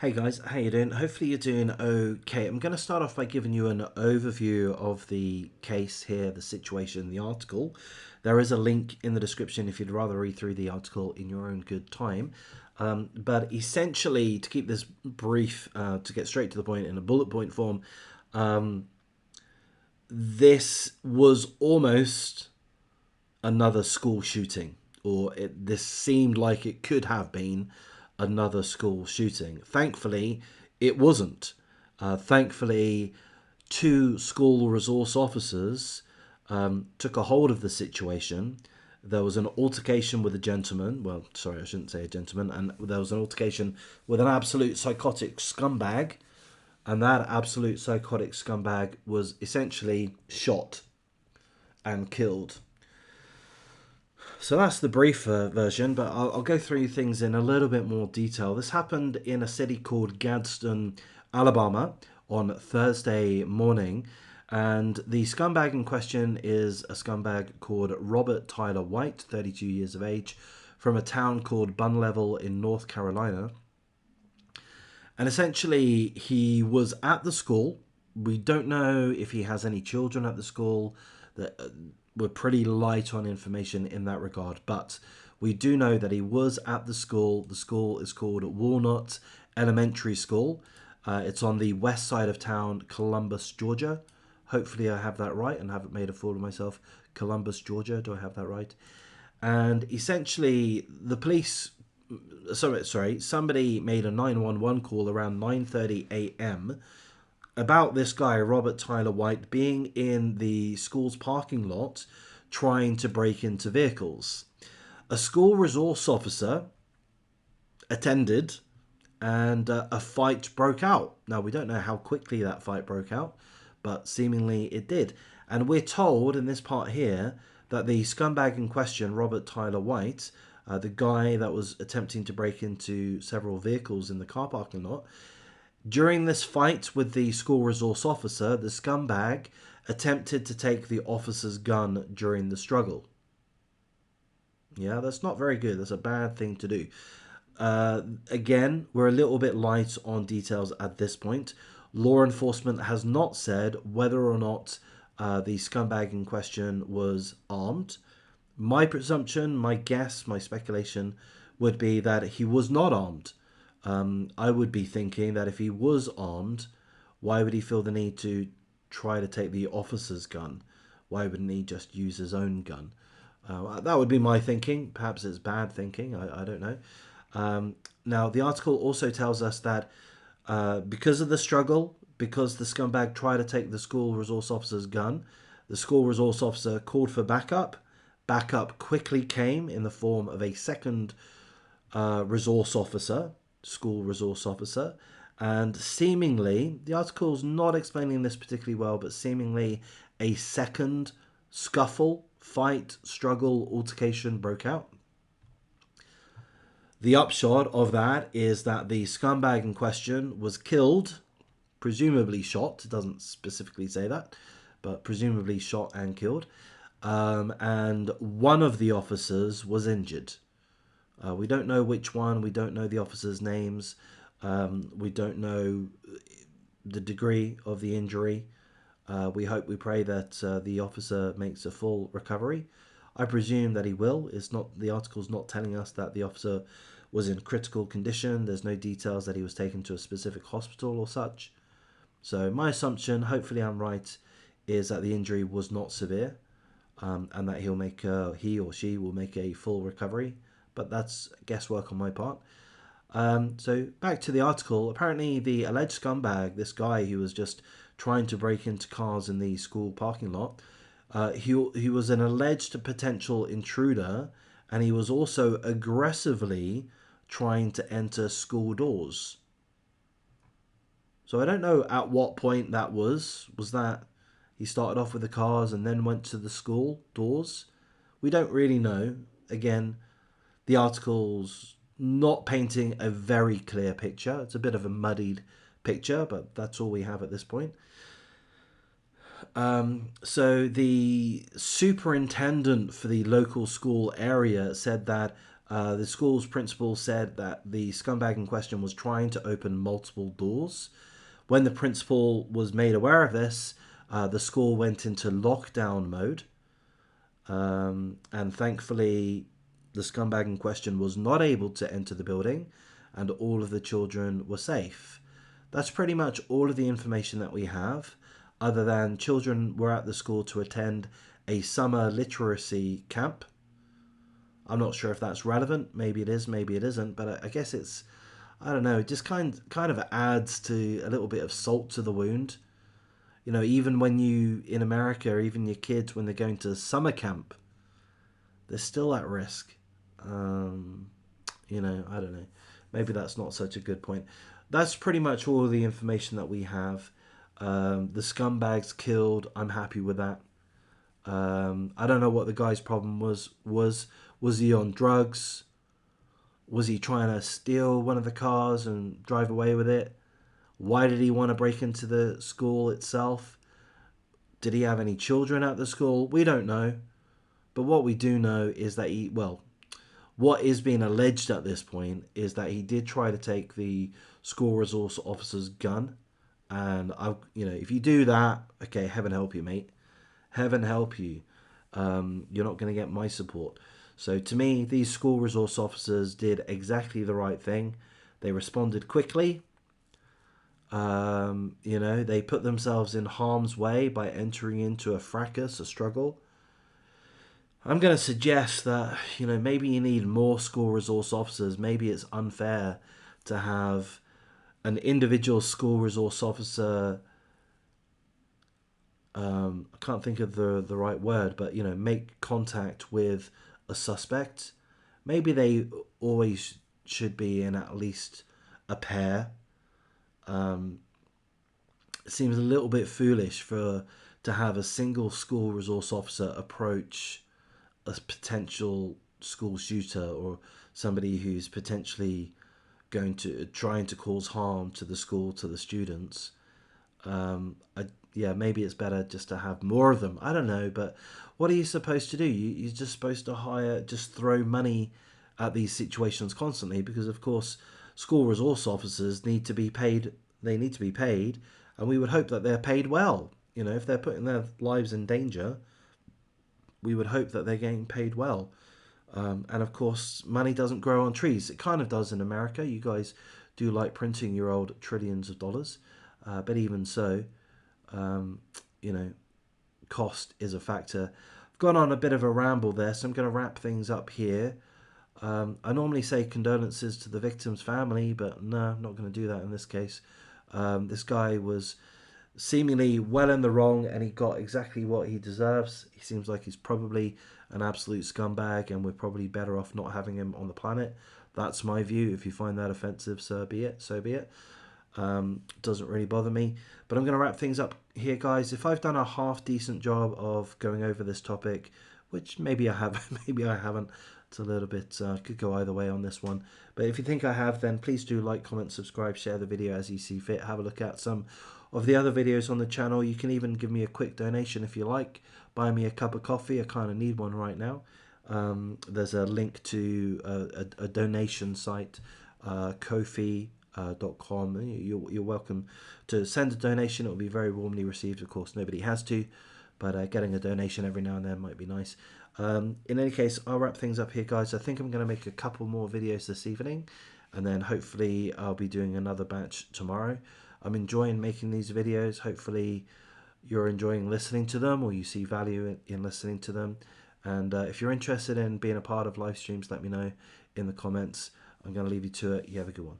Hey guys, how you doing? Hopefully you're doing okay. I'm going to start off by giving you an overview of the case here, the situation, the article. There is a link in the description if you'd rather read through the article in your own good time. But essentially, to keep this brief, to get straight to the point in a bullet point form, this was almost another school shooting, or this seemed like it could have been another school shooting. Thankfully, it wasn't. Thankfully, two school resource officers took a hold of the situation. There was an altercation with a gentleman. Well, sorry, I shouldn't say a gentleman. And there was an altercation with an absolute psychotic scumbag. And that absolute psychotic scumbag was essentially shot and killed. So that's the brief version, but I'll go through things in a little bit more detail. This happened in a city called Gadsden, Alabama on Thursday morning. And the scumbag in question is a scumbag called Robert Tyler White, 32 years of age, from a town called Bun Level in North Carolina. And essentially, he was at the school. We don't know if he has any children at the school. We're pretty light on information in that regard, but we do know that he was at the school. The school is called Walnut Elementary School. It's on the west side of town, Columbus, Georgia. Hopefully I have that right and haven't made a fool of myself. Columbus, Georgia. Do I have that right? And essentially, the police... somebody made a 911 call around 9:30 a.m. about this guy, Robert Tyler White, being in the school's parking lot trying to break into vehicles. A school resource officer attended and a fight broke out. Now, we don't know how quickly that fight broke out, but seemingly it did. And we're told in this part here that the scumbag in question, Robert Tyler White, the guy that was attempting to break into several vehicles in the car parking lot, during this fight with the school resource officer, the scumbag attempted to take the officer's gun during the struggle. Yeah, that's not very good. That's a bad thing to do. Again, we're a little bit light on details at this point. Law enforcement has not said whether or not the scumbag in question was armed. My presumption, my guess, my speculation would be that he was not armed. I would be thinking that if he was armed, why would he feel the need to try to take the officer's gun? Why wouldn't he just use his own gun? That would be my thinking. Perhaps it's bad thinking. I don't know. Now, the article also tells us that because of the struggle, because the scumbag tried to take the school resource officer's gun, the school resource officer called for backup. Backup quickly came in the form of a second resource officer, school resource officer, and seemingly, the article's not explaining this particularly well, but seemingly a second scuffle, fight, struggle, altercation broke out. The upshot of that is that the scumbag in question was killed, presumably shot. It doesn't specifically say that, but presumably shot and killed. And one of the officers was injured. We don't know which one. We don't know the officers' names. We don't know the degree of the injury. We hope, we pray that the officer makes a full recovery. I presume that he will. The article's not telling us that the officer was in critical condition. There's no details that he was taken to a specific hospital or such. So my assumption, hopefully I'm right, is that the injury was not severe, and that he or she will make a full recovery. But that's guesswork on my part. So back to the article. Apparently the alleged scumbag, this guy who was just trying to break into cars in the school parking lot, he was an alleged potential intruder, and he was also aggressively trying to enter school doors. So I don't know at what point that was. Was that he started off with the cars and then went to the school doors? We don't really know. Again, the article's not painting a very clear picture. It's a bit of a muddied picture, but that's all we have at this point. So the superintendent for the local school area said that The school's principal said that the scumbag in question was trying to open multiple doors. When the principal was made aware of this, the school went into lockdown mode. And thankfully, the scumbag in question was not able to enter the building, and all of the children were safe. That's pretty much all of the information that we have, other than children were at the school to attend a summer literacy camp. I'm not sure if that's relevant. Maybe it is, maybe it isn't. But I guess it's, I don't know. It just kind of adds to a little bit of salt to the wound. You know, even when you in America, or even your kids when they're going to summer camp, they're still at risk. Um, you know, I don't know. Maybe that's not such a good point. That's pretty much all the information that we have. The scumbags killed. I'm happy with that. I don't know what the guy's problem was. Was he on drugs? Was he trying to steal one of the cars and drive away with it? Why did he want to break into the school itself? Did he have any children at the school? We don't know. But what we do know is that what is being alleged at this point is that he did try to take the school resource officer's gun. And if you do that, okay, heaven help you, mate. Heaven help you. You're not going to get my support. So to me, these school resource officers did exactly the right thing. They responded quickly. They put themselves in harm's way by entering into a fracas, a struggle. I'm going to suggest that, maybe you need more school resource officers. Maybe it's unfair to have an individual school resource officer, I can't think of the right word, but, make contact with a suspect. Maybe they always should be in at least a pair. It seems a little bit foolish to have a single school resource officer approach a potential school shooter or somebody who's potentially trying to cause harm to the school, to the students. Maybe it's better just to have more of them. I don't know, but what are you supposed to do? You're just supposed to throw money at these situations constantly, because of course school resource officers need to be paid. They need to be paid, and we would hope that they're paid well. If they're putting their lives in danger, we would hope that they're getting paid well. And of course, money doesn't grow on trees. It kind of does in America. You guys do like printing your old trillions of dollars. But even so, cost is a factor. I've gone on a bit of a ramble there, so I'm going to wrap things up here. I normally say condolences to the victim's family, but no, I'm not going to do that in this case. This guy was seemingly well in the wrong, and he got exactly what he deserves. He seems like he's probably an absolute scumbag, and we're probably better off not having him on the planet. That's my view. If you find that offensive, so be it. Doesn't really bother me. But I'm going to wrap things up here, guys. If I've done a half decent job of going over this topic, which maybe I have, maybe I haven't, it's a little bit, could go either way on this one. But if you think I have, then please do like, comment, subscribe, share the video as you see fit. Have a look at some of the other videos on the channel. You can even give me a quick donation if you like. Buy me a cup of coffee. I kind of need one right now. There's a link to a donation site, Ko-fi.com. You're welcome to send a donation. It will be very warmly received. Of course, nobody has to, but getting a donation every now and then might be nice. In any case, I'll wrap things up here, guys. I think I'm going to make a couple more videos this evening, and then hopefully I'll be doing another batch tomorrow. I'm enjoying making these videos. Hopefully you're enjoying listening to them, or you see value in listening to them. And if you're interested in being a part of live streams, let me know in the comments. I'm going to leave you to it. You have a good one.